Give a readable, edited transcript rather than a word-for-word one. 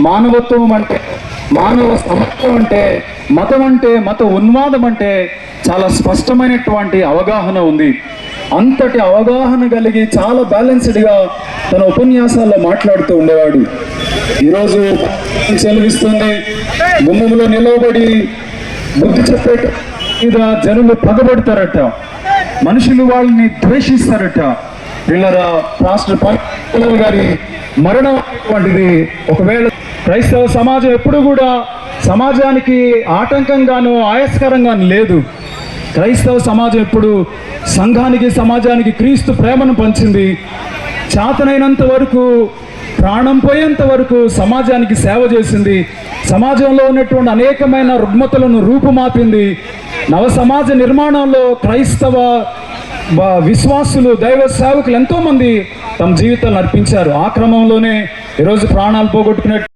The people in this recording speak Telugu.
మానవత్వం అంటే, మానవ సమత్వం అంటే, మతం అంటే, మత ఉన్మాదం అంటే చాలా స్పష్టమైనటువంటి అవగాహన ఉంది. అంతటి అవగాహన కలిగి చాలా బ్యాలెన్స్డ్గా తన ఉపన్యాసాల్లో మాట్లాడుతూ ఉండేవాడు. ఈరోజు సెలవిస్తుంది, గుమ్మంలో నిలవబడి బుద్ధి చెప్పేట మీద జనులు పగబడతారట, మనుషులు వాళ్ళని ద్వేషిస్తారట. పిల్లరా, రాష్ట్ర పాల్ గారి మరణం అనేటువంటిది ఒకవేళ క్రైస్తవ సమాజం ఎప్పుడు కూడా సమాజానికి ఆటంకంగానో ఆయాస్కరంగానూ లేదు. క్రైస్తవ సమాజం ఎప్పుడు సంఘానికి సమాజానికి క్రీస్తు ప్రేమను పంచింది. చేతనైనంత వరకు, ప్రాణం పోయేంత వరకు సమాజానికి సేవ చేసింది. సమాజంలో ఉన్నటువంటి అనేకమైన రుగ్మతలను రూపుమాపింది. నవ సమాజ నిర్మాణంలో క్రైస్తవ విశ్వాసులు, దైవ సేవకులు ఎంతోమంది తమ జీవితాలను అర్పించారు. ఆ క్రమంలోనే ఈరోజు ప్రాణాలు పోగొట్టుకునే